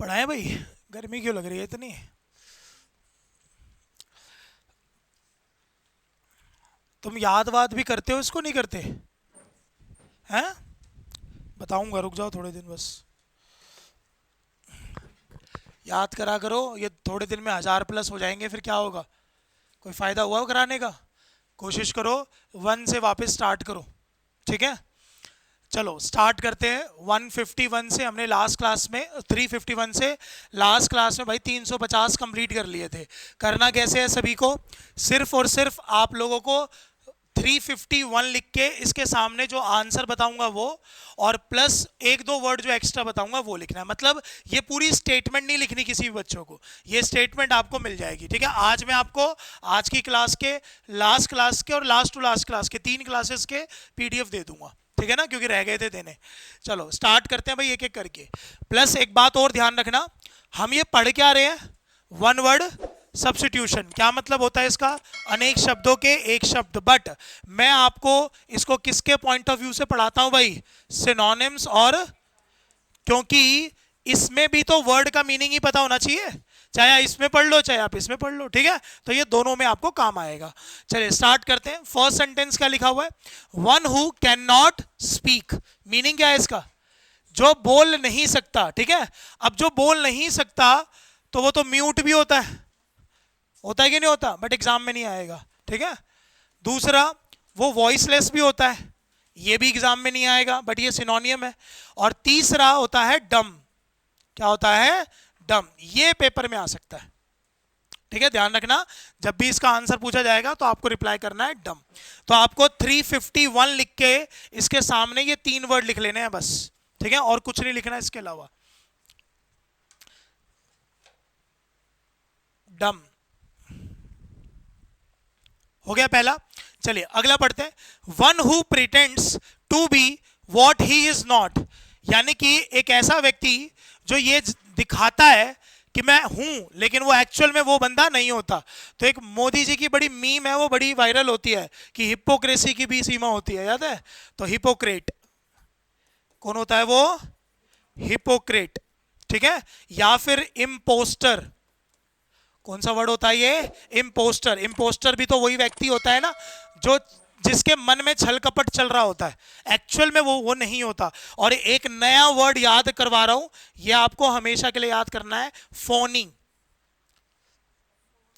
पढ़ाएं भाई, गर्मी क्यों लग रही है इतनी? तुम याद वाद भी करते हो इसको, नहीं करते हैं? बताऊंगा, रुक जाओ थोड़े दिन बस। याद करा करो, ये थोड़े दिन में 1000 प्लस हो जाएंगे, फिर क्या होगा? कोई फायदा हुआ हो कराने का? कोशिश करो 1 से वापस स्टार्ट करो, ठीक है? चलो स्टार्ट करते हैं 151 से। हमने लास्ट क्लास में 351 से लास्ट क्लास में भाई 350 कंप्लीट कर लिए थे। करना कैसे है सभी को? सिर्फ और सिर्फ आप लोगों को 351 लिख के इसके सामने जो आंसर बताऊंगा वो, और प्लस एक दो वर्ड जो एक्स्ट्रा बताऊंगा वो लिखना है। मतलब ये पूरी स्टेटमेंट नहीं लिखनी किसी भी बच्चों को, ये स्टेटमेंट आपको मिल जाएगी, ठीक है? आज मैं आपको आज की क्लास के, लास्ट क्लास के और लास्ट टू लास्ट क्लास के 3 क्लासेस के पीडीएफ दे दूंगा, ठीक है ना, क्योंकि रह गए थे देने। चलो स्टार्ट करते हैं भाई एक एक करके। प्लस एक बात और ध्यान रखना, हम ये पढ़ क्या रहे हैं? One word substitution. क्या मतलब होता है इसका? अनेक शब्दों के एक शब्द। बट मैं आपको इसको किसके पॉइंट ऑफ व्यू से पढ़ाता हूं भाई? सिनोनिम्स। और क्योंकि इसमें भी तो वर्ड का मीनिंग ही पता होना चाहिए, चाहे आप इसमें पढ़ लो चाहे आप इसमें पढ़ लो, ठीक है? तो ये दोनों में आपको काम आएगा। चलिए स्टार्ट करते हैं। फर्स्ट सेंटेंस क्या लिखा हुआ है? One who can not speak. Meaning क्या है इसका? जो बोल नहीं सकता, ठीक है? अब जो बोल नहीं सकता तो वो तो म्यूट भी होता है कि नहीं होता? बट एग्जाम में नहीं आएगा, ठीक है? दूसरा, वो वॉइसलेस भी होता है, ये भी एग्जाम में नहीं आएगा, बट ये सिनोनियम है। और तीसरा होता है डम। क्या होता है? डम। ये पेपर में आ सकता है, ठीक है? ध्यान रखना, जब भी इसका आंसर पूछा जाएगा तो आपको रिप्लाई करना है डम। तो आपको 351 लिख के इसके सामने ये 3 वर्ड लिख लेने हैं बस, ठीक है? और कुछ नहीं लिखना इसके अलावा। डम हो गया पहला। चलिए अगला पढ़ते हैं। One who pretends to be what he is not. यानी कि एक ऐसा व्यक्ति जो ये दिखाता है कि मैं हूं लेकिन वो एक्चुअल में वो बंदा नहीं होता। तो एक मोदी जी की बड़ी मीम है, वो बड़ी वायरल होती है कि हिपोक्रेसी की भी सीमा होती है, याद है? तो हिपोक्रेट कौन होता है? वो हिपोक्रेट, ठीक है? या फिर इम्पोस्टर। कौन सा वर्ड होता है ये? इम्पोस्टर। इम्पोस्टर भी तो वही व्यक्ति होता है ना जो, जिसके मन में छल कपट चल रहा होता है, एक्चुअल में वो नहीं होता। और एक नया वर्ड याद करवा रहा हूं, ये आपको हमेशा के लिए याद करना है, फोनी।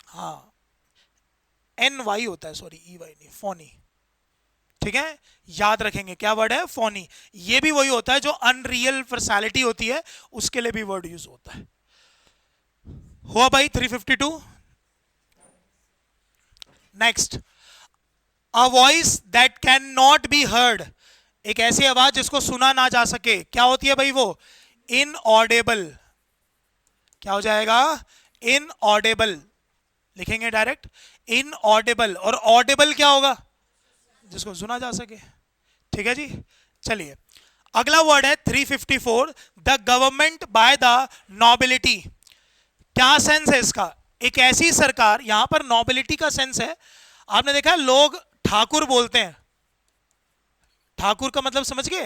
हाँ, एन वाई होता है, सॉरी ई वाई नहीं, फोनी, ठीक है? याद रखेंगे क्या वर्ड है? फोनी। ये भी वही होता है जो अनरियल पर्सनालिटी होती है, उसके लिए भी वर्ड यूज होता है। हुआ भाई 352। Next, a voice that can not be heard. एक ऐसी आवाज जिसको सुना ना जा सके, क्या होती है भाई? वो इनऑडेबल। क्या हो जाएगा? इनऑडेबल। लिखेंगे डायरेक्ट इनऑडेबल। और ऑडेबल क्या होगा? जिसको सुना जा सके, ठीक है जी? चलिए अगला वर्ड है 354, the government by the nobility. क्या सेंस है इसका? एक ऐसी सरकार, यहां पर नॉबिलिटी का सेंस है। आपने देखा है लोग ठाकुर बोलते हैं, ठाकुर का मतलब समझ गए?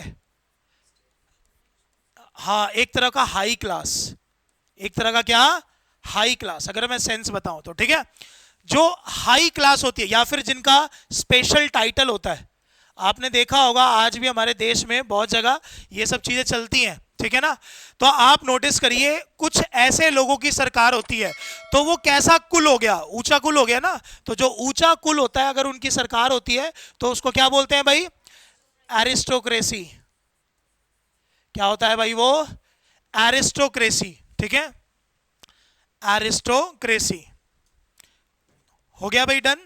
हाँ, एक तरह का हाई क्लास, एक तरह का क्या? हाई क्लास, अगर मैं सेंस बताऊं तो, ठीक है? जो हाई क्लास होती है या फिर जिनका स्पेशल टाइटल होता है, आपने देखा होगा आज भी हमारे देश में बहुत जगह ये सब चीजें चलती हैं, ठीक है ना? तो आप नोटिस करिए कुछ ऐसे लोगों की सरकार होती है तो वो कैसा कुल हो गया? ऊंचा कुल हो गया ना? तो जो ऊंचा कुल होता है अगर उनकी सरकार होती है तो उसको क्या बोलते हैं भाई? एरिस्टोक्रेसी। क्या होता है भाई? वो एरिस्टोक्रेसी, ठीक है? एरिस्टोक्रेसी हो गया भाई, डन।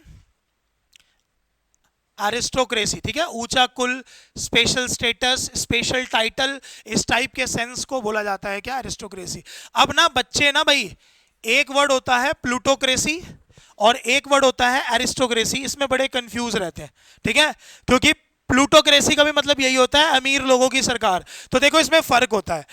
एरिस्टोक्रेसी, ठीक है? ऊंचा कुल, स्पेशल स्टेटस, स्पेशल टाइटल, इस टाइप के सेंस को बोला जाता है क्या? एरिस्टोक्रेसी। अब ना बच्चे ना भाई, एक वर्ड होता है प्लूटोक्रेसी और एक वर्ड होता है एरिस्टोक्रेसी, इसमें बड़े कंफ्यूज रहते हैं, ठीक है? क्योंकि प्लूटोक्रेसी का भी मतलब यही होता है अमीर लोगों की सरकार। तो देखो इसमें फर्क होता है।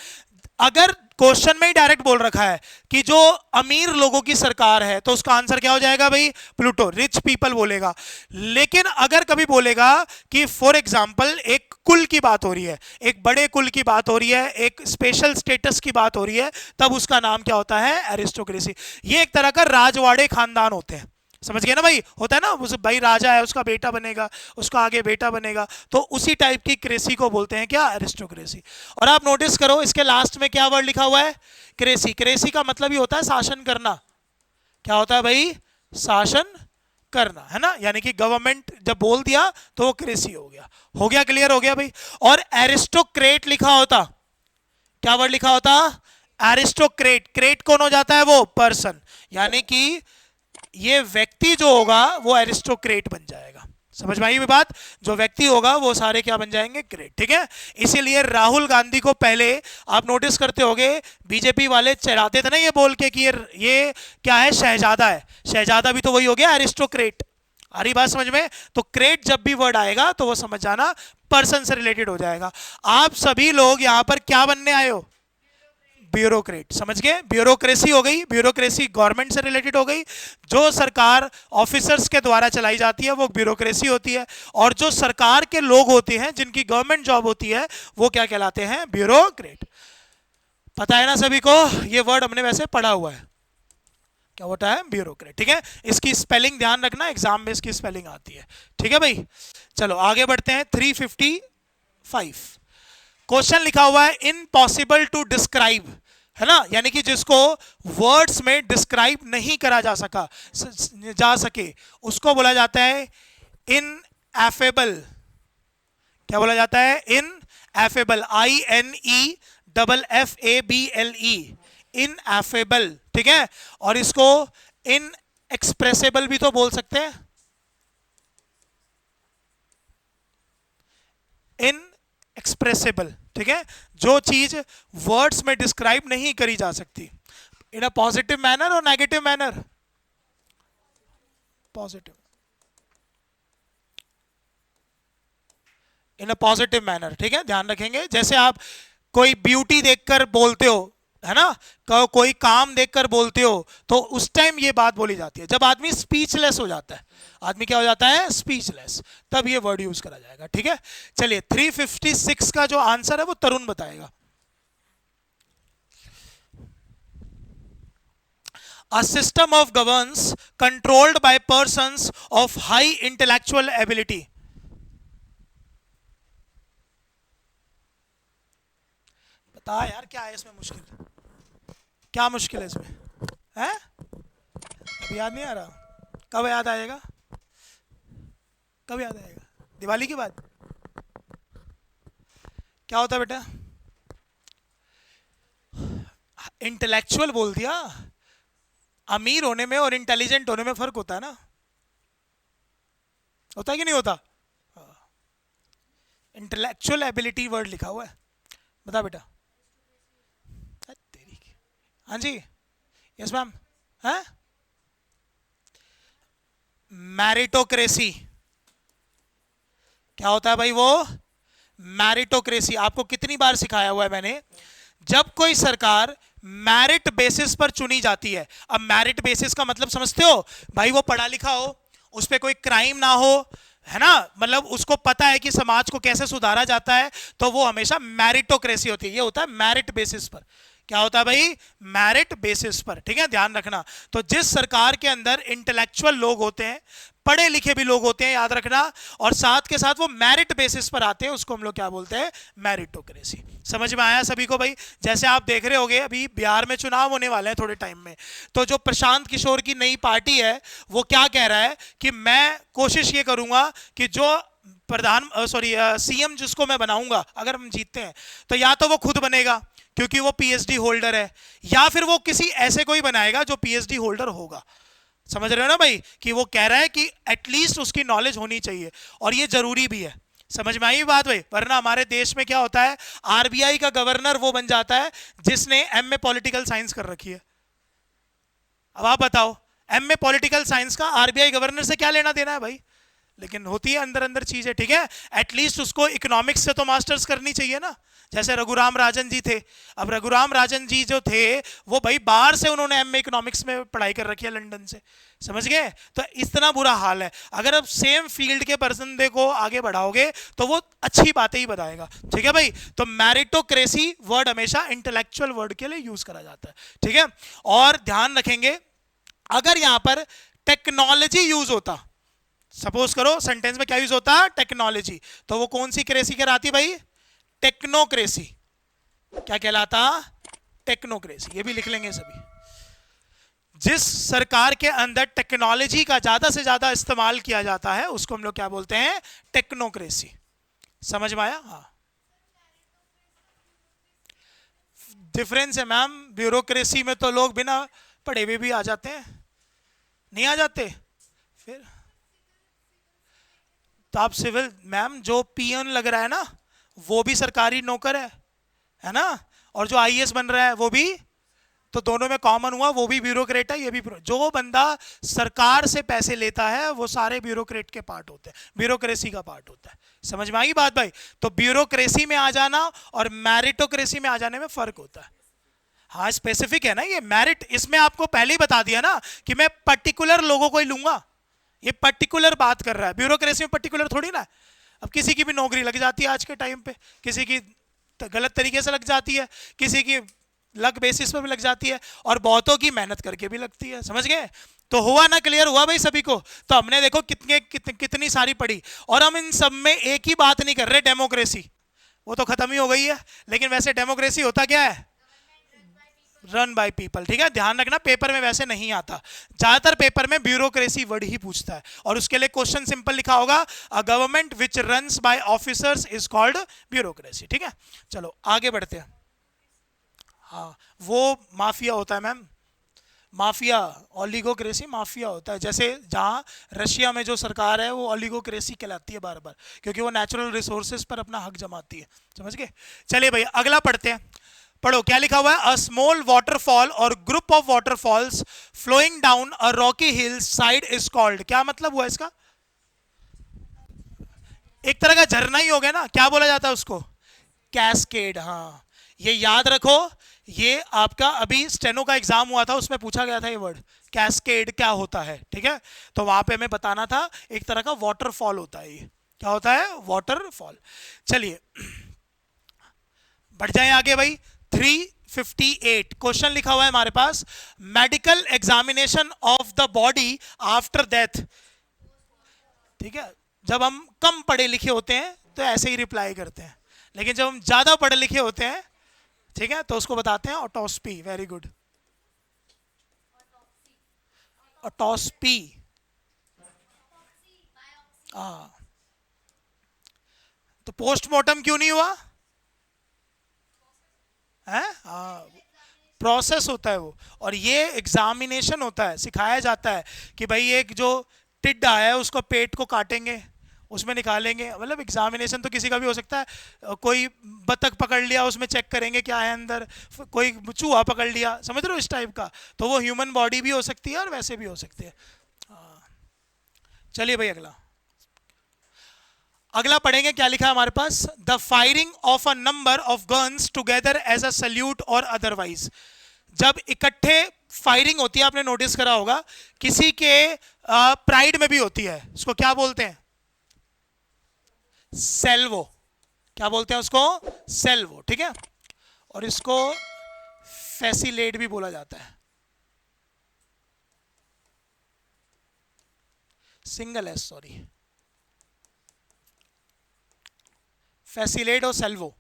अगर क्वेश्चन में ही डायरेक्ट बोल रखा है कि जो अमीर लोगों की सरकार है तो उसका आंसर क्या हो जाएगा भाई, प्लूटो, रिच पीपल बोलेगा। लेकिन अगर कभी बोलेगा कि फॉर एग्जांपल एक कुल की बात हो रही है, एक बड़े कुल की बात हो रही है, एक स्पेशल स्टेटस की बात हो रही है, तब उसका नाम क्या होता है, एरिस्टोक्रेसी। ये एक तरह का राजवाड़े खानदान होते हैं, समझ गए ना भाई, होता है ना, उस भाई राजा है, उसका बेटा बनेगा, उसका आगे बेटा बनेगा, तो उसी टाइप की क्रेसी को बोलते हैं क्या, एरिस्टोक्रेसी। और आप नोटिस करो इसके लास्ट में क्या वर्ड लिखा हुआ है, क्रेसी। क्रेसी का मतलब ही होता है शासन करना। क्या होता है भाई, शासन करना, है ना, यानी कि गवर्नमेंट जब बोल दिया तो वो क्रेसी हो गया। हो गया, क्लियर हो गया भाई। और एरिस्टोक्रेट लिखा होता, क्या वर्ड लिखा होता, एरिस्टोक्रेट। क्रेट कौन हो जाता है, वो पर्सन, यानी कि ये व्यक्ति जो होगा वो एरिस्टोक्रेट बन जाएगा। समझ में आई ये बात, जो व्यक्ति होगा वो सारे क्या बन जाएंगे, ग्रेट, ठीक है। इसीलिए राहुल गांधी को पहले आप नोटिस करते होंगे बीजेपी वाले चढ़ाते थे ना ये बोल के कि ये क्या है, शहजादा है। शहजादा भी तो वही हो गया, एरिस्टोक्रेट। आ रही बात समझ में। तो क्रेट जब भी वर्ड आएगा तो वो समझ जाना पर्सन से रिलेटेड हो जाएगा। आप सभी लोग यहां पर क्या बनने आए हो, ब्यूरोक्रेट, समझ गए। ब्यूरोक्रेसी हो गई, ब्यूरोक्रेसी गवर्नमेंट से रिलेटेड हो गई। जो सरकार ऑफिसर्स के द्वारा चलाई जाती है वो ब्यूरोक्रेसी होती है, और जो सरकार के लोग होते हैं जिनकी गवर्नमेंट जॉब होती है वो क्या कहलाते हैं, ब्यूरोक्रेट। पता है ना सभी को, ये वर्ड हमने वैसे पढ़ा हुआ है, क्या होता है, ब्यूरोक्रेट, ठीक है। इसकी स्पेलिंग ध्यान रखना, एग्जाम में इसकी स्पेलिंग आती है, ठीक है भाई। चलो आगे बढ़ते हैं। 355 क्वेश्चन लिखा हुआ है, इम्पॉसिबल टू डिस्क्राइब, है ना, यानी कि जिसको वर्ड्स में डिस्क्राइब नहीं करा जा सके उसको बोला जाता है इन एफेबल। क्या बोला जाता है, इन एफेबल, INEFFABLE, इन एफेबल, ठीक है। और इसको इन एक्सप्रेसेबल भी तो बोल सकते हैं, इन एक्सप्रेसेबल, ठीक है। जो चीज वर्ड्स में डिस्क्राइब नहीं करी जा सकती, इन अ पॉजिटिव मैनर और negative manner, positive, in a positive manner, ठीक है, ध्यान रखेंगे। जैसे आप कोई ब्यूटी देखकर बोलते हो, है ना, कोई काम देखकर बोलते हो, तो उस टाइम ये बात बोली जाती है। जब आदमी स्पीचलेस हो जाता है, आदमी क्या हो जाता है, स्पीचलेस, तब ये वर्ड यूज करा जाएगा, ठीक है। चलिए 356 का जो आंसर है वो तरुण बताएगा। A system of governance controlled by persons of high intellectual ability. बता यार क्या है इसमें मुश्किल, क्या मुश्किल है इसमें, है अभी याद नहीं आ रहा, कब याद आएगा, कब याद आएगा, दिवाली के बाद। क्या होता है बेटा, इंटेलेक्चुअल बोल दिया। अमीर होने में और इंटेलिजेंट होने में फर्क होता है ना, होता है कि नहीं होता। इंटेलेक्चुअल एबिलिटी वर्ड लिखा हुआ है, बता बेटा। तेरी, हाँ जी, यस मैम, है मैरिटोक्रेसी। क्या होता है भाई वो, मैरिटोक्रेसी। आपको कितनी बार सिखाया हुआ है मैंने, जब कोई सरकार मेरिट बेसिस पर चुनी जाती है। अब मेरिट बेसिस का मतलब समझते हो भाई, वो पढ़ा लिखा हो, उस पर कोई क्राइम ना हो, है ना, मतलब उसको पता है कि समाज को कैसे सुधारा जाता है, तो वो हमेशा मैरिटोक्रेसी होती है। ये होता है मेरिट बेसिस पर। क्या होता है भाई, मेरिट बेसिस पर, ठीक है, ध्यान रखना। तो जिस सरकार के अंदर इंटेलेक्चुअल लोग होते हैं, पढ़े लिखे भी लोग होते हैं, याद रखना, और साथ के साथ वो मेरिट बेसिस पर आते हैं, उसको हम लोग क्या बोलते हैं, मैरिटोक्रेसी। समझ में आया सभी को भाई। जैसे आप देख रहे होंगे अभी बिहार में चुनाव होने वाले हैं थोड़े टाइम में, तो जो प्रशांत किशोर की नई पार्टी है वो क्या कह रहा है कि मैं कोशिश ये करूंगा कि जो सीएम जिसको मैं बनाऊंगा अगर हम जीतते हैं, तो या तो वो खुद बनेगा क्योंकि वो पीएचडी होल्डर है, या फिर वो किसी ऐसे कोई बनाएगा जो पीएचडी होल्डर होगा। समझ रहे हो ना भाई, कि वो कह रहा है कि एटलीस्ट उसकी नॉलेज होनी चाहिए, और ये जरूरी भी है। समझ में आई बात भाई, वरना हमारे देश में क्या होता है, आरबीआई का गवर्नर वो बन जाता है जिसने एमए पॉलिटिकल साइंस कर रखी है। अब आप बताओ, एमए पॉलिटिकल साइंस का आरबीआई गवर्नर से क्या लेना देना है भाई, लेकिन होती है अंदर अंदर चीजें, ठीक है। एटलीस्ट उसको इकोनॉमिक्स से तो मास्टर्स करनी चाहिए ना, जैसे रघुराम राजन जी थे। अब रघुराम राजन जी जो थे वो भाई बाहर से उन्होंने एमए इकोनॉमिक्स में पढ़ाई कर रखी है लंदन से, समझ गए। तो इतना बुरा हाल है। अगर आप सेम फील्ड के पर्सन को आगे बढ़ाओगे तो वो अच्छी बातें ही बताएगा, ठीक है भाई। तो मैरिटोक्रेसी वर्ड हमेशा इंटेलेक्चुअल वर्ड के लिए यूज करा जाता है, ठीक है। और ध्यान रखेंगे अगर यहां पर टेक्नोलॉजी यूज होता, सपोज करो सेंटेंस में क्या यूज होता है, टेक्नोलॉजी, तो वो कौन सी क्रेसी कहलाती भाई, टेक्नोक्रेसी। क्या कहलाता, टेक्नोक्रेसी। ये भी लिख लेंगे सभी। जिस सरकार के अंदर टेक्नोलॉजी का ज्यादा से ज्यादा इस्तेमाल किया जाता है उसको हम लोग क्या बोलते हैं, टेक्नोक्रेसी। समझ में आया? हाँ, डिफरेंस है मैम। ब्यूरोक्रेसी में तो लोग बिना पढ़े हुए भी आ जाते हैं, नहीं आ जाते फिर। तो आप सिविल मैम, जो पीएन लग रहा है ना वो भी सरकारी नौकर है ना, और जो आईएएस बन रहा है वो भी, तो दोनों में कॉमन हुआ, वो भी ब्यूरोक्रेट है, ये भी जो बंदा सरकार से पैसे लेता है वो सारे ब्यूरोक्रेट के पार्ट होते हैं, ब्यूरोक्रेसी का पार्ट होता है। समझ में आई बात भाई? तो ब्यूरोक्रेसी में आ जाना और मैरिटोक्रेसी में आ जाने में फर्क होता है। हाँ स्पेसिफिक है ना ये मेरिट, इसमें आपको पहले ही बता दिया ना कि मैं पर्टिकुलर लोगों को ही लूंगा, ये पर्टिकुलर बात कर रहा है। ब्यूरोक्रेसी में पर्टिकुलर थोड़ी ना। अब किसी की भी नौकरी लग जाती है आज के टाइम पे, किसी की गलत तरीके से लग जाती है, किसी की लक बेसिस पर भी लग जाती है, और बहुतों की मेहनत करके भी लगती है। समझ गए? तो हुआ ना, क्लियर हुआ भाई सभी को? तो हमने देखो कितनी सारी पढ़ी, और हम इन सब में एक ही बात नहीं कर रहे, डेमोक्रेसी वो तो खत्म ही हो गई है। लेकिन वैसे डेमोक्रेसी होता क्या है, रन बाय पीपल, ठीक है। ध्यान रखना पेपर में वैसे नहीं आता, ज्यादातर पेपर में ब्यूरोक्रेसी वर्ड ही पूछता है, और उसके लिए क्वेश्चन सिंपल लिखा होगा, a government which runs by officers is called bureaucracy, ठीक है। चलो आगे बढ़ते हैं। हाँ वो माफिया होता है मैम, माफिया, ओलिगोक्रेसी माफिया होता है। जैसे जहाँ रशिया में जो सरकार है वो ओलिगोक्रेसी कहलाती है बार बार, क्योंकि वो नेचुरल रिसोर्सेज पर अपना हक जमाती है। समझ गए? चलिए भाई अगला पढ़ते हैं। पढ़ो क्या लिखा हुआ है, अ स्मॉल वाटरफॉल और group of waterfalls flowing down a rocky hill side is called. क्या मतलब हुआ इसका? एक तरह का झरना ही हो गया ना, क्या बोला जाता है उसको, कैस्केड। हाँ ये याद रखो, ये आपका अभी स्टेनो का एग्जाम हुआ था उसमें पूछा गया था ये वर्ड, कैस्केड क्या होता है, ठीक है। तो वहां पे हमें बताना था, एक तरह का वाटरफॉल होता है ये। क्या होता है? वाटरफॉल। चलिए बढ़ जाए आगे भाई। 358 क्वेश्चन लिखा हुआ है हमारे पास, medical examination of the body after death. ठीक है, जब हम कम पढ़े लिखे होते हैं तो ऐसे ही रिप्लाई करते हैं, लेकिन जब हम ज्यादा पढ़े लिखे होते हैं, ठीक है, तो उसको बताते हैं ऑटोस्पी। Very good, ऑटोस्पी। हाँ तो पोस्टमार्टम क्यों नहीं हुआ है? हाँ प्रोसेस होता है वो, और ये एग्जामिनेशन होता है, सिखाया जाता है कि भाई एक जो टिड्डा है उसको पेट को काटेंगे, उसमें निकालेंगे। मतलब एग्जामिनेशन तो किसी का भी हो सकता है, कोई बतख पकड़ लिया उसमें चेक करेंगे क्या है अंदर, कोई चूहा पकड़ लिया, समझ रहे हो इस टाइप का। तो वो ह्यूमन बॉडी भी हो सकती है और वैसे भी हो सकती है। चलिए भाई अगला, अगला पढ़ेंगे क्या लिखा है हमारे पास, the firing of a number of guns together as a salute और अदरवाइज। जब इकट्ठे फायरिंग होती है, आपने नोटिस करा होगा, किसी के प्राइड में भी होती है, उसको क्या बोलते हैं, सेल्वो। क्या बोलते हैं उसको, सेल्वो, ठीक है। और इसको फैसिलेट भी बोला जाता है, सिंगल एस सॉरी, फैसिलेट और सेल्वो,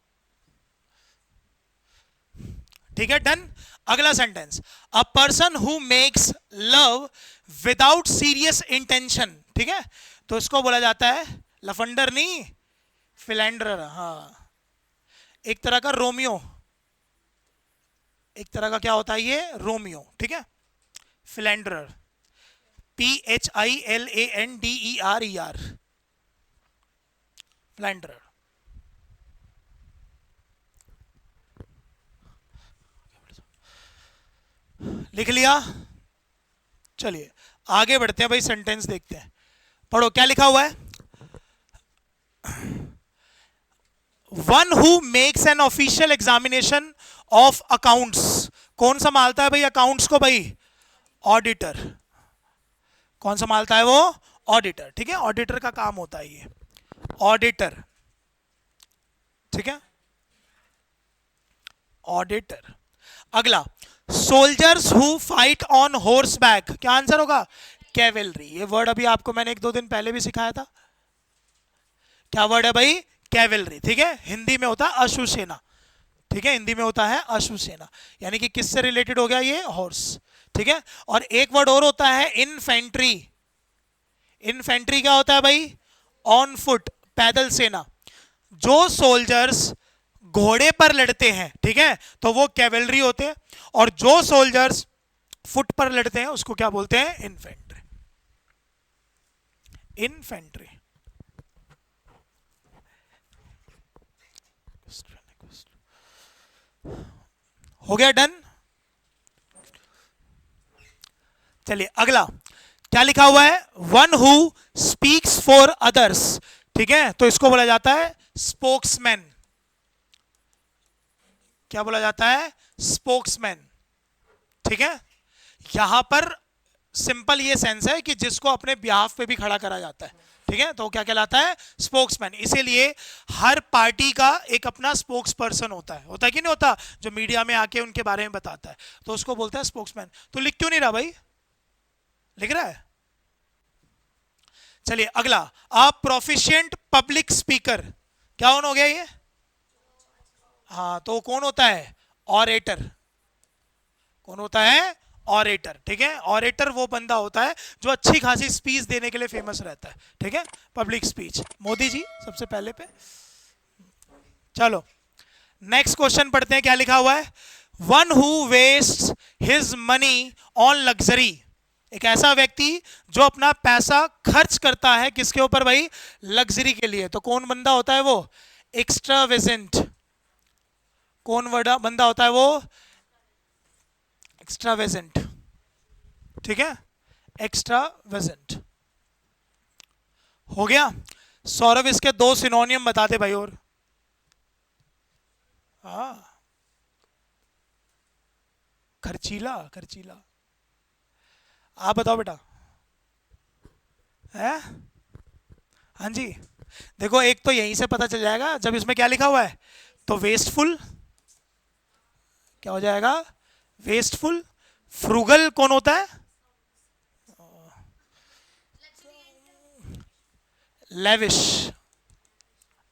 ठीक है डन। अगला sentence, a person who makes love without serious intention, ठीक है, तो इसको बोला जाता है लफंडर, नहीं फिलेंडर। हाँ एक तरह का रोमियो, एक तरह का क्या होता है ये, रोमियो, ठीक है। फिलेंडर, PHILANDER, फिलेंडर, लिख लिया। चलिए आगे बढ़ते हैं भाई, सेंटेंस देखते हैं। पढ़ो क्या लिखा हुआ है, one who makes an official examination of accounts, कौन संभालता है भाई अकाउंट्स को भाई? ऑडिटर। कौन संभालता है वो? ऑडिटर। ठीक है, ऑडिटर का काम होता है ये, ऑडिटर। ठीक है, ऑडिटर। अगला, soldiers who fight on horse back, क्या आंसर होगा? कैवेलरी। ये वर्ड अभी आपको मैंने 1-2 दिन पहले भी सिखाया था। क्या वर्ड है भाई? कैवेलरी। ठीक है, हिंदी में होता है अश्व सेना। ठीक है, हिंदी में होता है अश्व सेना, यानी कि किससे रिलेटेड हो गया ये? हॉर्स। ठीक है, और एक वर्ड और होता है इनफेंट्री। इनफेंट्री क्या होता है भाई? ऑन फुट, पैदल सेना। जो सोल्जर्स घोड़े पर लड़ते हैं, ठीक है, तो वो कैवेलरी होते हैं, और जो सोल्जर्स फुट पर लड़ते हैं उसको क्या बोलते हैं? इन्फेंट्री। इन्फेंट्री। हो गया डन? चलिए अगला क्या लिखा हुआ है? One who speaks for others. ठीक है, तो इसको बोला जाता है स्पोक्समैन। क्या बोला जाता है? स्पोक्समैन। ठीक है, यहां पर सिंपल ये सेंस है कि जिसको अपने बिहाफ पे भी खड़ा करा जाता है। ठीक है, तो क्या कहलाता है? स्पोक्समैन। इसीलिए हर पार्टी का एक अपना स्पोक्स पर्सन होता है कि नहीं होता, जो मीडिया में आके उनके बारे में बताता है, तो उसको बोलता है स्पोक्समैन। तो लिख क्यों नहीं रहा भाई? लिख रहा है? चलिए अगला, आप प्रोफिशिएंट पब्लिक स्पीकर, क्या हो गया ये? हाँ, तो कौन होता है? ऑरेटर। कौन होता है? ऑरेटर। ठीक है, ऑरेटर वो बंदा होता है जो अच्छी खासी स्पीच देने के लिए फेमस रहता है। ठीक है, पब्लिक स्पीच, मोदी जी सबसे पहले पे। चलो नेक्स्ट क्वेश्चन पढ़ते हैं, क्या लिखा हुआ है? One who waste his money on luxury, एक ऐसा व्यक्ति जो अपना पैसा खर्च करता है किसके ऊपर भाई? लग्जरी के लिए। तो कौन बंदा होता है वो? एक्स्ट्रावेजेंट। कौन बंदा होता है वो? एक्स्ट्रावेजेंट। ठीक है, एक्स्ट्रावेजेंट। हो गया। सौरभ इसके 2 सिनोनियम बता दे भाई। और हाँ, खर्चीला। खर्चीला, आप बताओ बेटा। है? हाँ जी, देखो एक तो यहीं से पता चल जाएगा जब इसमें क्या लिखा हुआ है, तो वेस्टफुल क्या हो जाएगा? वेस्टफुल। फ्रूगल कौन होता है? लेविश।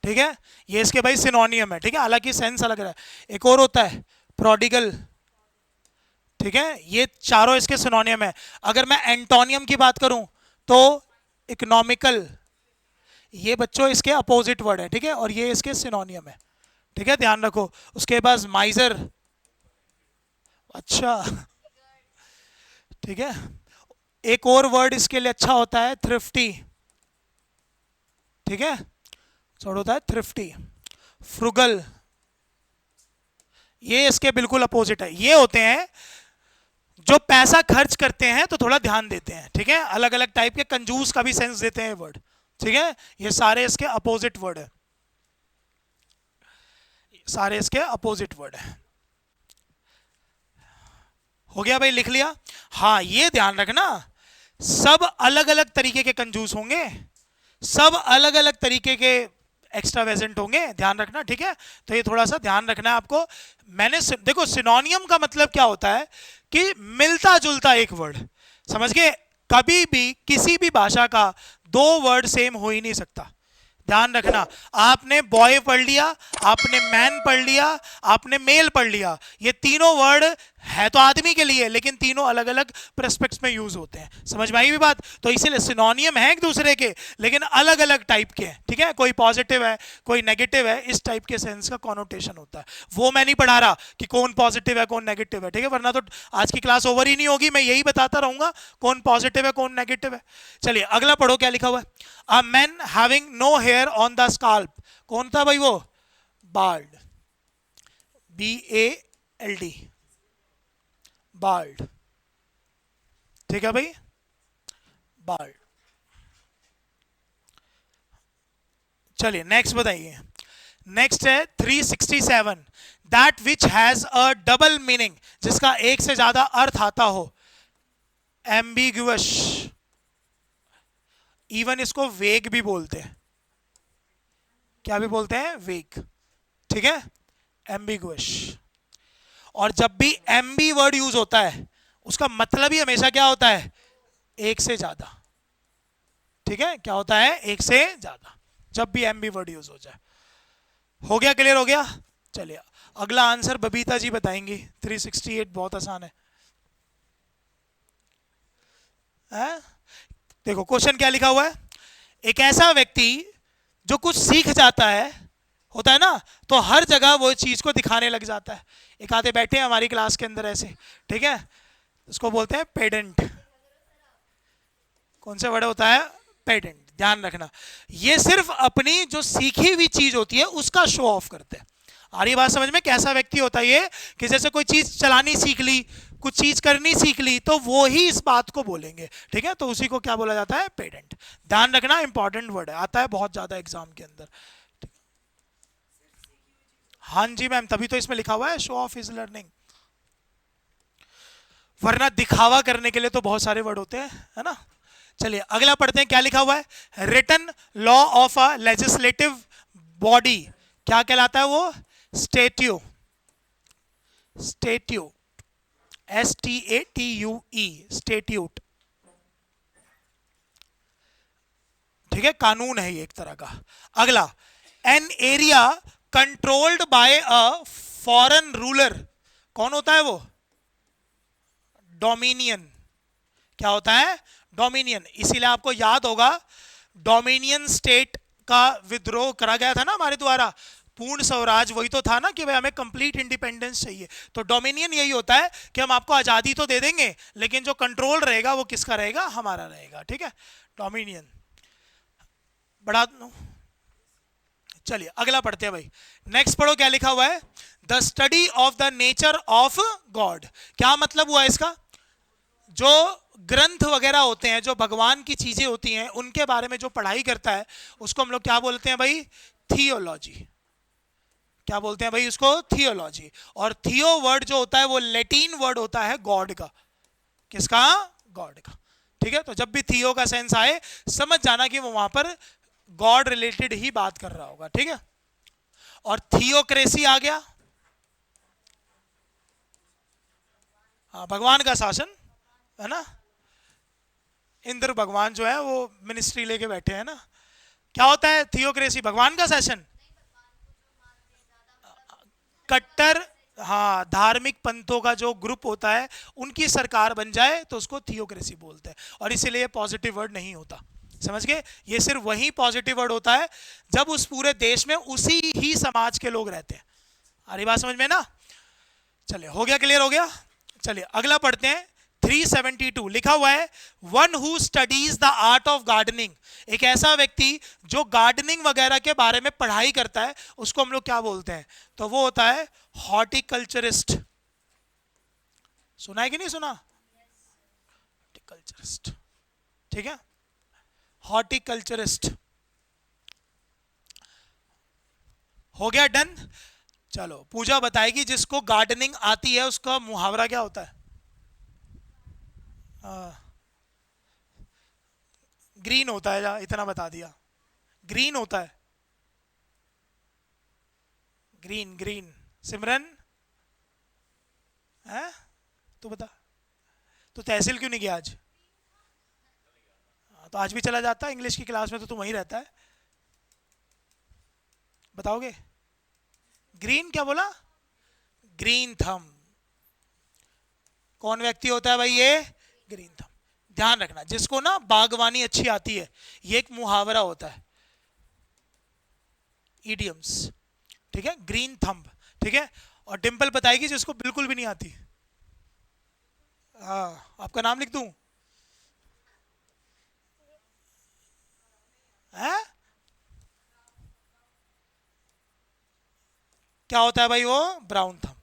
ठीक है, ये इसके भाई सिनोनियम है। ठीक है, हालांकि सेंस अलग है। एक और होता है प्रोडिगल। ठीक है, ये चारों इसके सिनोनियम है। अगर मैं एंटोनियम की बात करूं तो इकोनॉमिकल। ये बच्चों इसके अपोजिट वर्ड है। ठीक है, और ये इसके सिनोनियम है। ठीक है, ध्यान रखो। उसके बाद माइजर। अच्छा, ठीक है। एक और वर्ड इसके लिए अच्छा होता है थ्रिफ्टी। ठीक है, वर्ड होता है थ्रिफ्टी। फ्रुगल, ये इसके बिल्कुल अपोजिट है। ये होते हैं जो पैसा खर्च करते हैं तो थोड़ा ध्यान देते हैं। ठीक है, अलग अलग टाइप के, कंजूस का भी सेंस देते हैं वर्ड। ठीक है, ये सारे इसके अपोजिट वर्ड है। सारे इसके अपोजिट वर्ड है। हो गया भाई, लिख लिया? हाँ, ये ध्यान रखना, सब अलग अलग तरीके के कंजूस होंगे, सब अलग अलग तरीके के एक्स्ट्रावेजेंट होंगे, ध्यान रखना। ठीक है, तो ये थोड़ा सा ध्यान रखना है आपको। मैंने देखो, सिनोनियम का मतलब क्या होता है कि मिलता जुलता एक वर्ड, समझ गए? कभी भी किसी भी भाषा का 2 वर्ड सेम हो ही नहीं सकता। ध्यान रखना, आपने बॉय पढ़ लिया, आपने मैन पढ़ लिया, आपने मेल पढ़ लिया, ये तीनों वर्ड है तो आदमी के लिए, लेकिन तीनों अलग अलग प्रेस्पेक्ट्स में यूज होते हैं। समझ में आई भी बात? तो इसीलिए सिनोनियम है एक दूसरे के, लेकिन अलग अलग टाइप के हैं। ठीक है, कोई पॉजिटिव है, कोई नेगेटिव है, इस टाइप के सेंस का कॉनोटेशन होता है। वो मैं नहीं पढ़ा रहा कि कौन पॉजिटिव है कौन नेगेटिव है। ठीक है, वरना तो आज की क्लास ओवर ही नहीं होगी, मैं यही बताता रहूंगा कौन पॉजिटिव है कौन नेगेटिव है। चलिए अगला पढ़ो, क्या लिखा हुआ है? A man having no hair on the scalp, कौन था भाई वो? बाल्ड। BALD, bald. ठीक है भाई, बाल्ड। चलिए नेक्स्ट बताइए। नेक्स्ट है 367, that which has a double meaning, जिसका एक से ज्यादा अर्थ आता हो। एम्बिगुअस, इवन इसको वेग भी बोलते हैं। क्या भी बोलते हैं? वेग। ठीक है, एम्बिगुअस। और जब भी एम्बी वर्ड यूज होता है उसका मतलब ही हमेशा क्या होता है? एक से ज्यादा। ठीक है, क्या होता है? एक से ज्यादा, जब भी एम्बी वर्ड यूज हो जाए। हो गया? क्लियर हो गया? चलिए अगला आंसर बबीता जी बताएंगी। 368 बहुत आसान है। देखो क्वेश्चन क्या लिखा हुआ है। एक ऐसा व्यक्ति जो कुछ सीख जाता है, होता है ना, तो हर जगह वो चीज को दिखाने लग जाता है। एक आधे बैठे हैं हमारी क्लास के अंदर ऐसे, ठीक है, उसको बोलते हैं पेडेंट। कौन सा वर्ड होता है? पेडेंट। ध्यान रखना, ये सिर्फ अपनी जो सीखी हुई चीज होती है उसका शो ऑफ करते हैं। आ रही बात समझ में? कैसा व्यक्ति होता है ये, कि जैसे कोई चीज चलानी सीख ली, कुछ चीज करनी सीख ली, तो वो ही इस बात को बोलेंगे। ठीक है, तो उसी को क्या बोला जाता है? पेडेंट। ध्यान रखना, इंपॉर्टेंट वर्ड है, आता है बहुत ज्यादा एग्जाम के अंदर। हाँ जी मैम, तभी तो इसमें लिखा हुआ है शो ऑफ इज लर्निंग, वरना दिखावा करने के लिए तो बहुत सारे वर्ड होते हैं, है ना। चलिए अगला पढ़ते हैं, क्या लिखा हुआ है। Written law of a legislative body क्या कहलाता है? वो स्टेट्यू। स्टेट्यू, STATUE, स्टेट्यूट। ठीक है, कानून है ये एक तरह का। अगला, an area controlled by a foreign ruler, कौन होता है वो? डोमिनियन। क्या होता है? डोमिनियन। इसीलिए आपको याद होगा डोमिनियन स्टेट का विद्रोह करा गया था ना हमारे द्वारा। पूर्ण स्वराज वही तो था ना, कि भाई हमें कंप्लीट इंडिपेंडेंस चाहिए। तो डोमिनियन यही होता है कि हम आपको आजादी तो दे देंगे, लेकिन जो कंट्रोल रहेगा वो किसका रहेगा? हमारा रहेगा। ठीक है, डोमिनियन। बढ़ा। चलिए अगला पढ़ते हैं भाई। नेक्स्ट पढ़ो, क्या लिखा हुआ है। The study of the nature of God, क्या मतलब हुआ इसका? जो ग्रंथ वगैरह होते हैं, जो भगवान की चीजें होती हैं, उनके बारे में जो पढ़ाई करता है उसको हम लोग क्या बोलते हैं भाई? थियोलॉजी। क्या बोलते हैं भाई उसको? थियोलॉजी। और थियो वर्ड जो होता है वो लैटिन वर्ड होता है गॉड का। किसका? गॉड का। ठीक है, तो जब भी थियो का सेंस आए समझ जाना कि वो वहां पर गॉड रिलेटेड ही बात कर रहा होगा। ठीक है, और थियोक्रेसी आ गया, हाँ, भगवान का शासन, है ना। इंद्र भगवान जो है वो मिनिस्ट्री लेके बैठे हैं ना। क्या होता है थियोक्रेसी? भगवान का शासन। कट्टर, हाँ, धार्मिक पंथों का जो ग्रुप होता है उनकी सरकार बन जाए तो उसको थियोक्रेसी बोलते हैं। और इसीलिए पॉजिटिव वर्ड नहीं होता, समझ गए? ये सिर्फ वही पॉजिटिव वर्ड होता है जब उस पूरे देश में उसी ही समाज के लोग रहते हैं। आ रही बात समझ में ना? चलिए हो गया? क्लियर हो गया? चलिए अगला पढ़ते हैं। 372 लिखा हुआ है, one who studies the art of gardening, एक ऐसा व्यक्ति जो गार्डनिंग वगैरह के बारे में पढ़ाई करता है उसको हम लोग क्या बोलते हैं? तो वो होता है हॉर्टिकल्चरिस्ट। सुना है कि नहीं सुना? हॉर्टिकल्चरिस्ट। ठीक है, हॉर्टिकल्चरिस्ट। हो गया? डन। चलो पूजा बताएगी, जिसको गार्डनिंग आती है उसका मुहावरा क्या होता है? ग्रीन होता है, इतना बता दिया। ग्रीन होता है, ग्रीन ग्रीन। सिमरन है, तू बता, तू तहसील क्यों नहीं गया आज? तो आज भी चला जाता इंग्लिश की क्लास में, तो तू वहीं रहता है। बताओगे? ग्रीन क्या बोला? ग्रीन थम। कौन व्यक्ति होता है भाई ये? ग्रीन थम। ध्यान रखना, जिसको ना बागवानी अच्छी आती है, ये एक मुहावरा होता है, इडियम्स। ठीक है, ग्रीन थंब। ठीक है, और डिंपल बताएगी जिसको बिल्कुल भी नहीं आती। हाँ, आपका नाम लिख दूं? है? क्या होता है भाई वो? Brown thumb.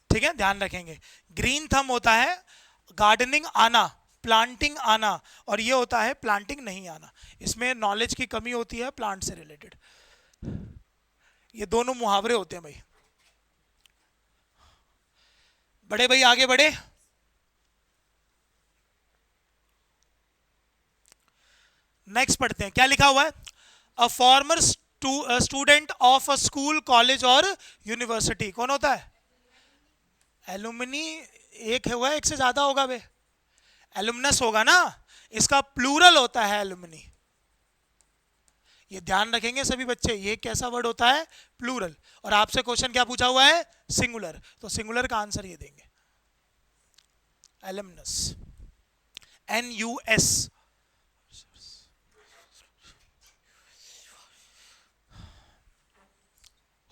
ठीक है, ध्यान रखेंगे। ग्रीन थंब होता है गार्डनिंग आना, प्लांटिंग आना, और ये होता है प्लांटिंग नहीं आना। इसमें नॉलेज की कमी होती है प्लांट से रिलेटेड। ये दोनों मुहावरे होते हैं भाई। बड़े भाई आगे बढ़े। नेक्स्ट पढ़ते हैं, क्या लिखा हुआ है। A former student of a school, college और यूनिवर्सिटी कौन होता है? एलुमनी। एक है हुआ, एक से ज्यादा होगा बे। एलुमनस होगा ना, इसका प्लूरल होता है एलुमनी। ये ध्यान रखेंगे सभी बच्चे, ये कैसा वर्ड होता है? प्लूरल। और आपसे क्वेश्चन क्या पूछा हुआ है? सिंगुलर, तो सिंगुलर का आंसर ये देंगे, एलुमनस, NUS।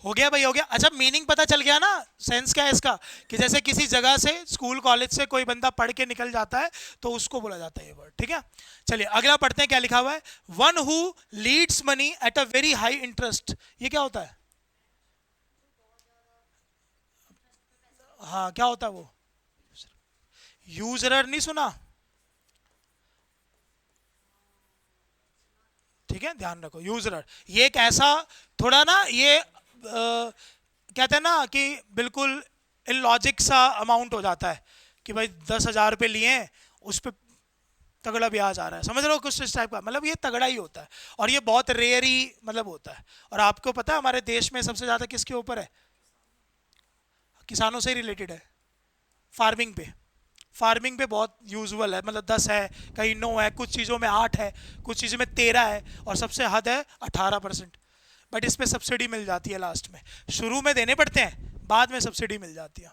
हो गया भाई, हो गया। अच्छा, मीनिंग पता चल गया ना, सेंस क्या है इसका, कि जैसे किसी जगह से, स्कूल कॉलेज से कोई बंदा पढ़ के निकल जाता है तो उसको बोला जाता है ये वर्ड, ठीक है। चलिए अगला पढ़ते हैं, क्या लिखा हुआ है। One who Leeds money at a very high interest, ये क्या होता है? हाँ, क्या होता है वो? यूजरर नहीं सुना? ठीक है, ध्यान रखो, यूजरर ये एक ऐसा, थोड़ा ना ये कहते हैं ना कि बिल्कुल इलॉजिक सा अमाउंट हो जाता है, कि भाई 10,000 रुपये लिए हैं, उस पर तगड़ा ब्याज आ रहा है, समझ रहे हो, कुछ इस टाइप का, मतलब ये तगड़ा ही होता है। और ये बहुत रेयर ही मतलब होता है। और आपको पता है हमारे देश में सबसे ज़्यादा किसके ऊपर है? किसानों से ही रिलेटेड है, फार्मिंग पे। फार्मिंग पे बहुत यूजुअल है, मतलब 10 है, कहीं 9 है, कुछ चीज़ों में 8 है, कुछ चीज़ों में 13 है, और सबसे हद है 18%। बट इस पे सब्सिडी मिल जाती है लास्ट में, शुरू में देने पड़ते हैं, बाद में सब्सिडी मिल जाती है।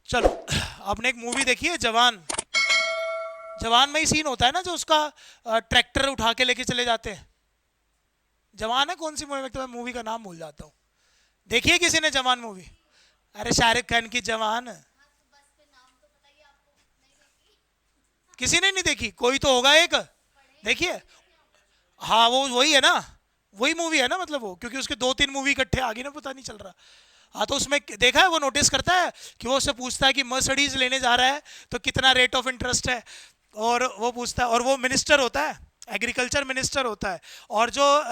चलो, आपने एक मूवी देखी है जवान? जवान में ही सीन होता है ना, जो उसका ट्रैक्टर उठा के लेके चले जाते हैं। जवान है कौन सी मूवी में, तो मैं मूवी का नाम भूल जाता हूँ। देखिए किसी ने जवान मूवी? अरे शाहरुख खान की जवान, किसी ने नहीं देखी? कोई तो होगा एक, देखिए। हाँ, वो वही है ना, वही मूवी है ना, मतलब वो, क्योंकि उसके 2-3 मूवी इकट्ठे आ गई ना, पता नहीं चल रहा। हाँ, तो उसमें देखा है, वो नोटिस करता है कि वो उससे पूछता है कि मर्सिडीज लेने जा रहा है तो कितना रेट ऑफ इंटरेस्ट है, और वो पूछता है, और वो मिनिस्टर होता है, एग्रीकल्चर मिनिस्टर होता है, और जो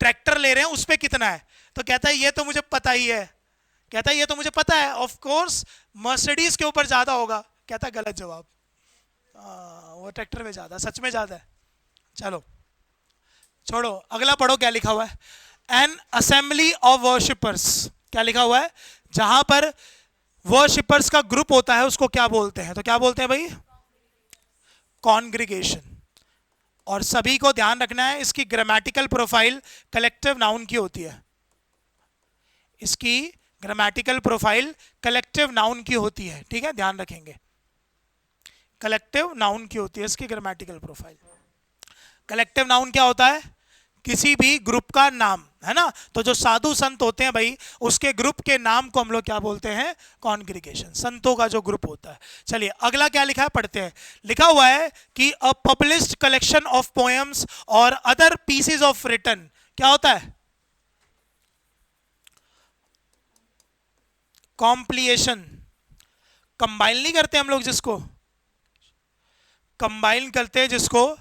ट्रैक्टर ले रहे हैं उस पर कितना है, तो कहता है ये तो मुझे पता ही है, कहता है ये तो मुझे पता है, ऑफ कोर्स मर्सिडीज के ऊपर ज़्यादा होगा। कहता है गलत जवाब, वो ट्रैक्टर में ज़्यादा, सच में ज़्यादा है। चलो छोड़ो, अगला पढ़ो, क्या लिखा हुआ है। एन असेंबली ऑफ वर्शिपर्स, क्या लिखा हुआ है? जहां पर वर्शिपर्स का ग्रुप होता है उसको क्या बोलते हैं? तो क्या बोलते हैं भाई? कॉन्ग्रीगेशन। और सभी को ध्यान रखना है, इसकी ग्रामेटिकल प्रोफाइल कलेक्टिव नाउन की होती है। इसकी ग्रामेटिकल प्रोफाइल कलेक्टिव नाउन की होती है, ठीक है, ध्यान रखेंगे, कलेक्टिव नाउन की होती है इसकी ग्रामेटिकल प्रोफाइल। कलेक्टिव नाउन क्या होता है? किसी भी ग्रुप का नाम, है ना। तो जो साधु संत होते हैं भाई, उसके ग्रुप के नाम को हम लोग क्या बोलते हैं? कॉन्ग्रीगेशन, संतों का जो ग्रुप होता है। चलिए अगला क्या लिखा है, पढ़ते हैं। लिखा हुआ है कि अ पब्लिश्ड कलेक्शन ऑफ पोएम्स और अदर पीसेज ऑफ रिटन, क्या होता है? कॉम्प्लिएशन। कंबाइन नहीं करते हम लोग जिसको, कंबाइन करते हैं जिसको,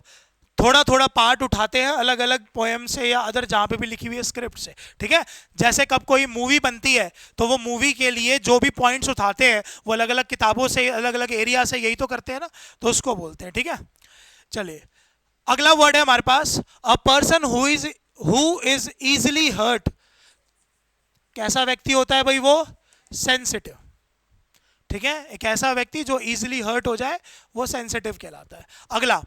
थोड़ा थोड़ा पार्ट उठाते हैं अलग अलग पोएम से या अदर जहाँ पे भी लिखी हुई है स्क्रिप्ट से, ठीक है। जैसे कब कोई मूवी बनती है तो वो मूवी के लिए जो भी पॉइंट्स उठाते हैं वो अलग अलग किताबों से, अलग अलग एरिया से, यही तो करते हैं ना, तो उसको बोलते हैं, ठीक है। चलिए अगला वर्ड है हमारे पास, a person who is easily hurt. कैसा व्यक्ति होता है भाई वो? सेंसिटिव, ठीक है। एक ऐसा व्यक्ति जो इजिली हर्ट हो जाए वो सेंसिटिव कहलाता है। अगला,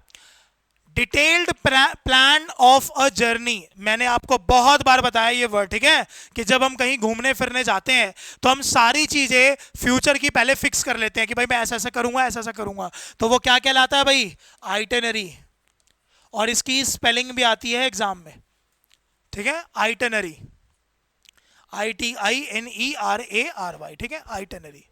detailed plan of a journey. मैंने आपको बहुत बार बताया ये वर्ड, ठीक है, कि जब हम कहीं घूमने फिरने जाते हैं तो हम सारी चीजें फ्यूचर की पहले फिक्स कर लेते हैं कि भाई मैं ऐसा ऐसा करूंगा, ऐसा ऐसा करूंगा, तो वो क्या कहलाता है भाई? आइटनरी। और इसकी स्पेलिंग भी आती है एग्जाम में, ठीक है, आइटनरी, ITINERARY, ठीक है, आइटनरी।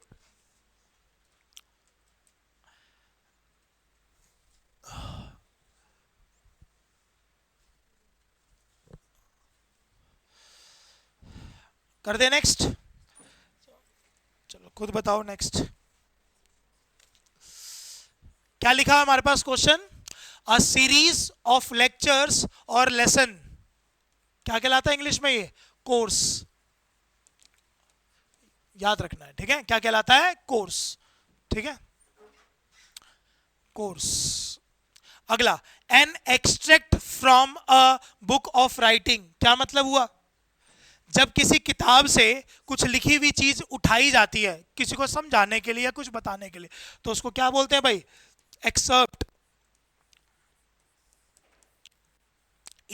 कर दे नेक्स्ट, चलो खुद बताओ नेक्स्ट क्या लिखा है हमारे पास। Question, a series of lectures और लेसन, क्या कहलाता है इंग्लिश में ये? कोर्स। याद रखना है, ठीक है, क्या कहलाता है? कोर्स। ठीक है, कोर्स। अगला, an extract from a book of writing, क्या मतलब हुआ? जब किसी किताब से कुछ लिखी हुई चीज उठाई जाती है किसी को समझाने के लिए या कुछ बताने के लिए, तो उसको क्या बोलते हैं भाई? एक्सर्प्ट।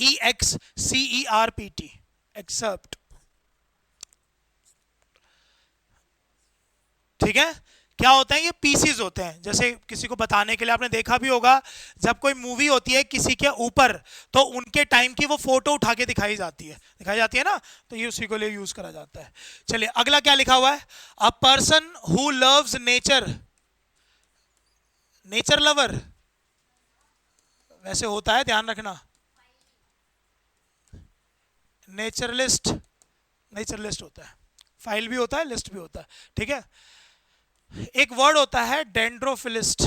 EXCERPT, excerpt. ठीक है, क्या होता है? ये पीसीज होते हैं, जैसे किसी को बताने के लिए आपने देखा भी होगा, जब कोई मूवी होती है किसी के ऊपर, तो उनके टाइम की वो फोटो उठा के दिखाई जाती है ना, तो ये उसी को लिए यूज करा जाता है। चलिए अगला क्या लिखा हुआ है? अ person who loves nature, nature lover वैसे होता है, ध्यान रखना। नेचरलिस्ट, नेचरलिस्ट होता है, फाइल भी होता है, लिस्ट भी होता है। ठीक है, एक वर्ड होता है डेंड्रोफिलिस्ट,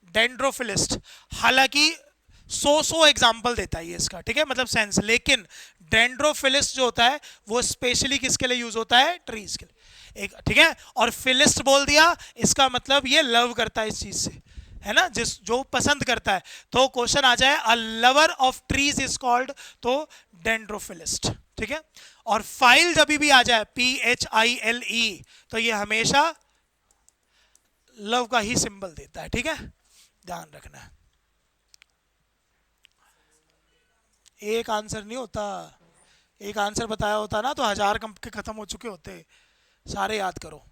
डेंड्रोफिलिस्ट। हालांकि सो एग्जाम्पल देता है ये इसका, ठीक है, मतलब सेंस, लेकिन डेंड्रोफिलिस्ट जो होता है वो स्पेशली किसके लिए यूज होता है? ट्रीज के लिए। एक, ठीक है, और फिलिस्ट बोल दिया, इसका मतलब ये लव करता है इस चीज से, है ना, जिस जो पसंद करता है। तो क्वेश्चन आ जाए, a lover of trees is called, तो डेंड्रोफिलिस्ट। ठीक है, और फाइल जब भी आ जाए PHILE, तो ये हमेशा लव का ही सिंबल देता है। ठीक है, ध्यान रखना है। एक आंसर नहीं होता, एक आंसर बताया होता ना तो 1000 कम के खत्म हो चुके होते। सारे याद करो,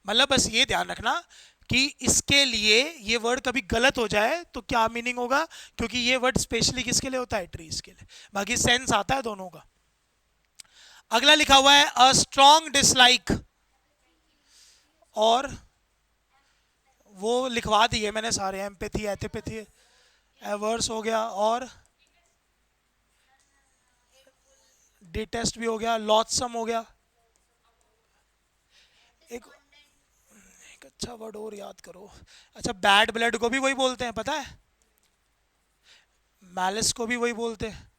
मतलब बस ये ध्यान रखना कि इसके लिए ये वर्ड कभी गलत हो जाए तो क्या मीनिंग होगा, क्योंकि ये वर्ड स्पेशली किसके लिए होता है? ट्रीज के लिए। बाकी सेंस आता है दोनों का। अगला लिखा हुआ है अ स्ट्रॉन्ग डिसलाइक, और वो लिखवा दिए मैंने सारे, एम्पैथी, एथिपैथी, एवर्स हो गया, और डिटेस्ट भी हो गया, लॉथसम हो गया। एक, एक अच्छा वर्ड और याद करो। अच्छा, बैड ब्लड को भी वही बोलते हैं, पता है? मैलिस को भी वही बोलते हैं।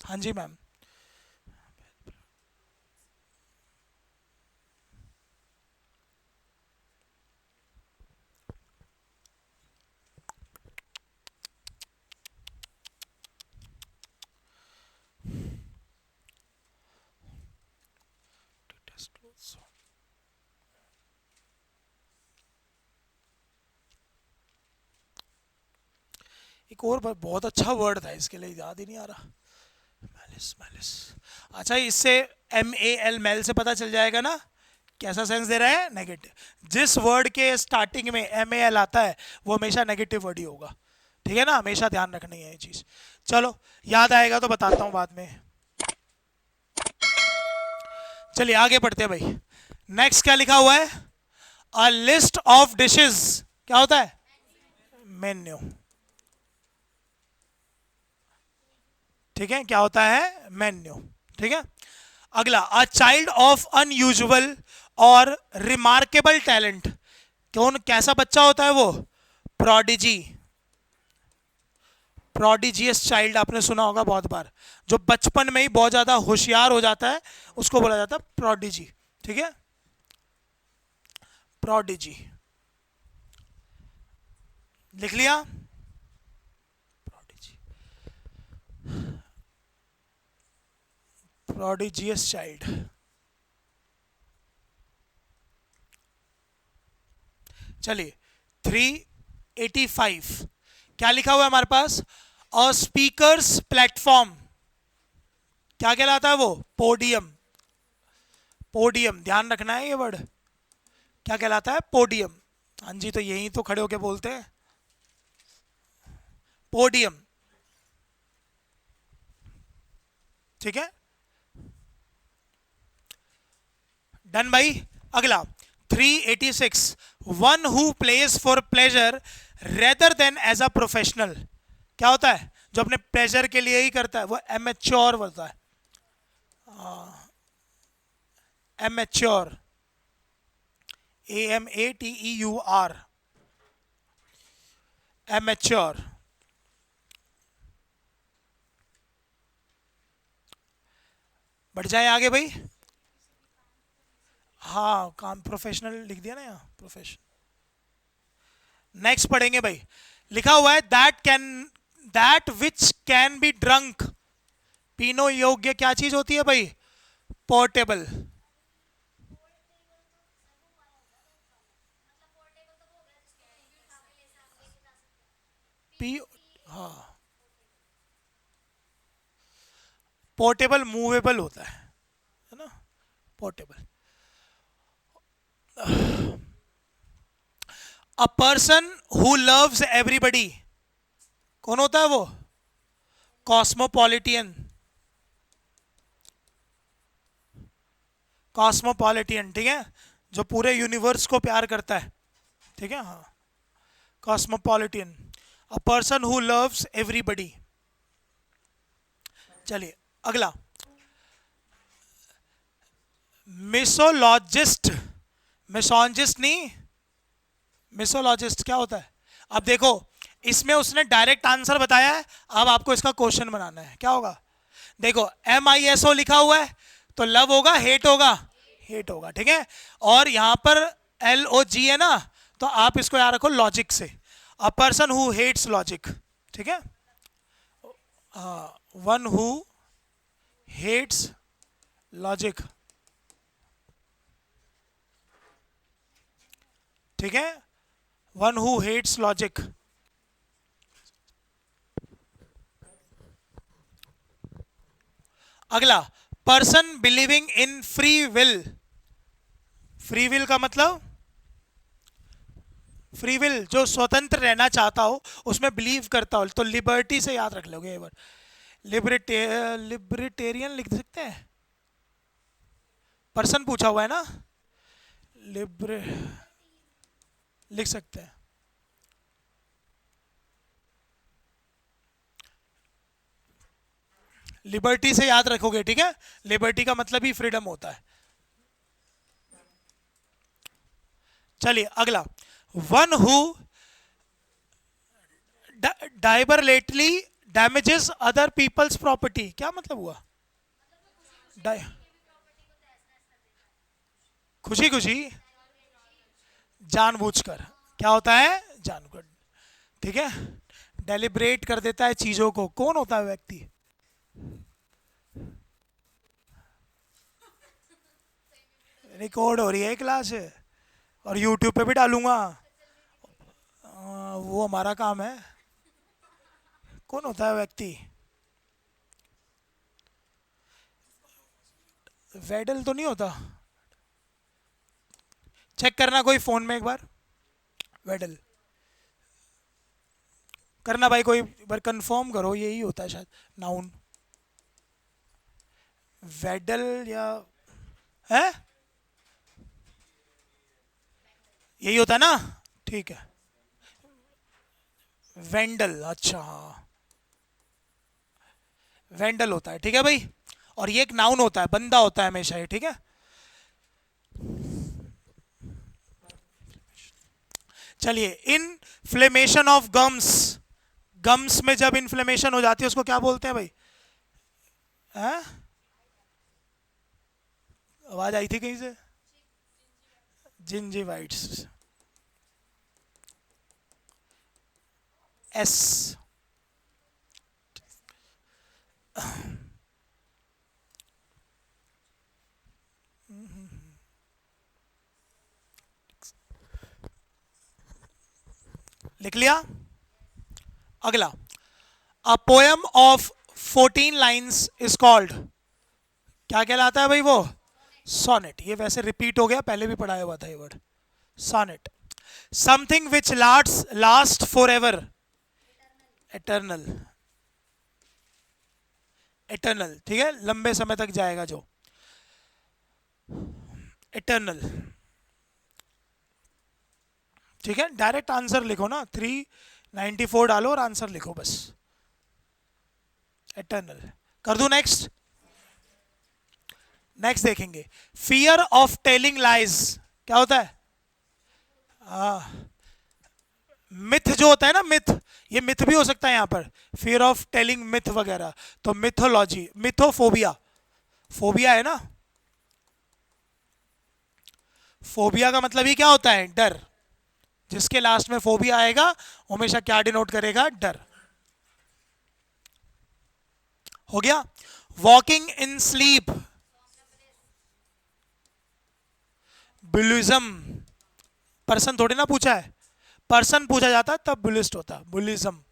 हाँ जी मैम। एक और बहुत अच्छा वर्ड था इसके लिए, याद ही नहीं आ रहा। Malice, malice. अच्छा, इससे MAL, मेल से पता चल जाएगा ना कैसा सेंस दे रहा है? नेगेटिव। जिस वर्ड के स्टार्टिंग में MAL आता है वो हमेशा नेगेटिव वर्ड ही होगा। ठीक है ना, हमेशा ध्यान रखनी है ये चीज। चलो, याद आएगा तो बताता हूँ बाद में। चलिए आगे बढ़ते हैं भाई। नेक्स्ट क्या लिखा हुआ है? अ लिस्ट ऑफ डिशेस, क्या होता है? मेन्यू। ठीक है, क्या होता है? मेन्यू। ठीक है, अगला, अ चाइल्ड ऑफ अनयूजुअल और रिमार्केबल टैलेंट, कौन, कैसा बच्चा होता है वो? प्रोडिजी। प्रोडिजियस चाइल्ड आपने सुना होगा बहुत बार, जो बचपन में ही बहुत ज्यादा होशियार हो जाता है उसको बोला जाता है प्रोडिजी। ठीक है, प्रोडिजी, लिख लिया? Prodigy, prodigious child. चलिए, 385, क्या लिखा हुआ है हमारे पास? अ स्पीकर्स प्लेटफॉर्म, क्या कहलाता है वो? पोडियम। पोडियम, ध्यान रखना है ये वर्ड, क्या कहलाता है? पोडियम। हाँ जी, तो यही तो खड़े होके बोलते हैं, पोडियम। ठीक है, डन भाई। अगला, 386, one who plays for pleasure rather than as a professional, क्या होता है? जो अपने प्लेजर के लिए ही करता है वो एमेच्योर होता है। Amateur, AMATEUR। एमेच्योर, बढ़ जाए आगे भाई। हाँ, काम प्रोफेशनल लिख दिया ना यहाँ, प्रोफेशन। नेक्स्ट पढ़ेंगे भाई, लिखा हुआ है that which can be drunk, पीनो योग्य क्या चीज होती है भाई? पोर्टेबल। पी, हाँ, पोर्टेबल मूवेबल होता है ना, portable. A person who loves everybody, कौन होता है वो? कॉस्मोपॉलिटियन, कॉस्मोपॉलिटियन, ठीक है, जो पूरे यूनिवर्स को प्यार करता है, ठीक है, हाँ, cosmopolitan, a person who loves everybody. चलिए अगला, मिसोलॉजिस्ट, मिसोलॉजिस्ट नहीं, मिसोलॉजिस्ट क्या होता है? अब देखो, इसमें उसने डायरेक्ट आंसर बताया है, अब आपको इसका क्वेश्चन बनाना है, क्या होगा? देखो MISO लिखा हुआ है, तो लव होगा हेट होगा? हेट होगा, ठीक है। और यहां पर LOG है ना, तो आप इसको याद रखो लॉजिक से, a person who hates logic, ठीक है, वन हु हेट्स लॉजिक, ठीक है, वन हु हेट्स लॉजिक। अगला, person believing in free will, free will का मतलब, फ्री विल जो स्वतंत्र रहना चाहता हो, उसमें बिलीव करता हो, तो लिबर्टी से याद रख लोगे ये वर्ड, लिबर्टेरियन लिख सकते हैं, पर्सन पूछा हुआ है ना, लिबरे लिख सकते हैं, लिबर्टी से याद रखोगे, ठीक है, लिबर्टी का मतलब ही फ्रीडम होता है। चलिए अगला, one who deliberately damages other people's property, क्या मतलब हुआ? डाइ- खुशी खुशी, जानबूझकर, क्या होता है? जानबूझ, ठीक है, डेलिब्रेट कर देता है चीजों को, कौन होता है व्यक्ति? रिकॉर्ड हो रही है क्लास, और यूट्यूब पे भी डालूंगा, वो हमारा काम है। कौन होता है व्यक्ति? वेडल तो नहीं होता, चेक करना कोई फोन में एक बार, वेडल करना भाई, कोई बार कंफर्म करो, यही होता है शायद, नाउन, वेडल या है, यही होता है ना, ठीक है, वेंडल, अच्छा हाँ, वेंडल होता है, ठीक है भाई, और ये एक नाउन होता है, बंदा होता है हमेशा ये, ठीक है। चलिए, इनफ्लेमेशन ऑफ गम्स, गम्स में जब इन्फ्लेमेशन हो जाती है उसको क्या बोलते हैं भाई? हैं? आवाज आई थी कहीं से? जिंजीवाइट्स, एस, लिख लिया। अगला, a poem of 14 lines is called, क्या कहलाता है भाई वो? सोनेट, ये वैसे रिपीट हो गया, पहले भी पढ़ाया हुआ था ये word, sonnet. Something which last for ever, eternal, eternal, ठीक है, लंबे समय तक जाएगा जो, एटर्नल, ठीक है, डायरेक्ट आंसर लिखो ना, 394 डालो और आंसर लिखो बस, एटर्नल। कर दूं नेक्स्ट? नेक्स्ट देखेंगे, फियर ऑफ टेलिंग लाइज, क्या होता है? मिथ जो होता है ना, मिथ, ये मिथ भी हो सकता है यहाँ पर, फियर ऑफ टेलिंग मिथ वगैरह, तो मिथोलॉजी, मिथोफोबिया, फोबिया है ना, फोबिया का मतलब ही क्या होता है, डर। जिसके लास्ट में फोबिया आएगा हमेशा क्या डिनोट करेगा, डर। हो गया। वॉकिंग इन स्लीप, बुलिज्म, पर्सन थोड़ी ना पूछा है, पर्सन पूछा जाता तब बुलिस्ट होता, बुलिज्म।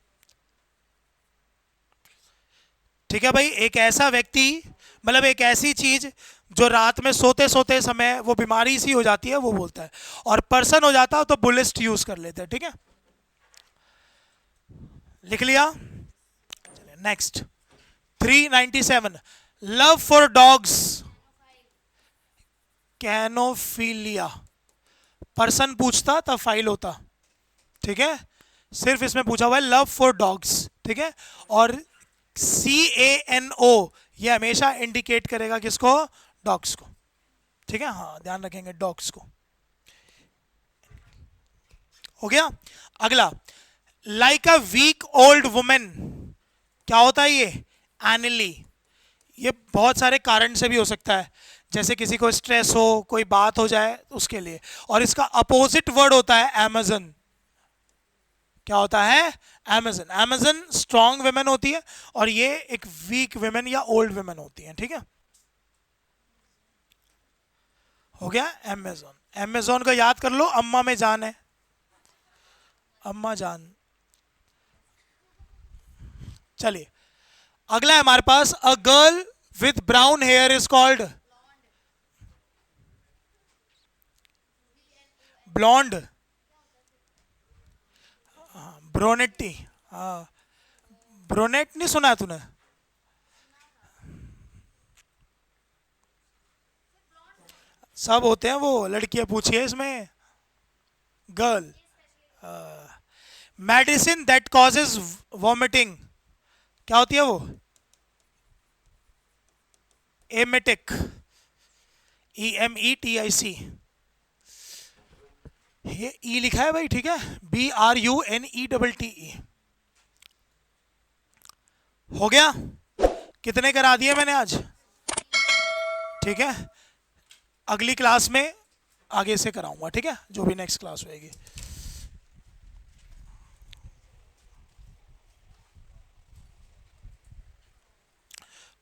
ठीक है भाई, एक ऐसा व्यक्ति, मतलब एक ऐसी चीज जो रात में सोते सोते समय वो बीमारी सी हो जाती है, वो बोलता है। और पर्सन हो जाता तो बुलिस्ट यूज कर लेते हैं। ठीक है, लिख लिया। Next 397, love for dogs, canophilia, person पूछता तब फाइल होता। ठीक है, सिर्फ इसमें पूछा हुआ है लव फॉर डॉग्स। ठीक है, और CANO ये हमेशा इंडिकेट करेगा किसको, डॉग्स को। ठीक है, हाँ ध्यान रखेंगे डॉग्स को। हो गया। अगला, like a weak old women, क्या होता है ये, एनिली। ये बहुत सारे कारण से भी हो सकता है, जैसे किसी को स्ट्रेस हो, कोई बात हो जाए उसके लिए। और इसका अपोजिट वर्ड होता है अमेजन। क्या होता है, अमेजन। अमेजन स्ट्रॉन्ग वुमेन होती है और ये एक वीक वुमेन या ओल्ड वुमेन होती है। ठीक है, हो गया अमेजोन। अमेजोन को याद कर लो, अम्मा में जान है, अम्मा जान। चलिए, अगला है हमारे पास, a girl with brown hair is called blonde, brunette. हाँ, ब्रोनेट नहीं सुना तूने, सब होते हैं वो, लड़कियां पूछिए इसमें, girl. Medicine that causes vomiting, क्या होती है वो, एमेटिक, EMETIC। ये ई लिखा है भाई, ठीक है, BRUNETTE। हो गया, कितने करा दिए मैंने आज। ठीक है, अगली क्लास में आगे से कराऊंगा। ठीक है, जो भी नेक्स्ट क्लास होएगी।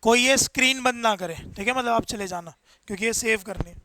कोई ये स्क्रीन बंद ना करे, ठीक है, मतलब आप चले जाना, क्योंकि ये सेव करनी है।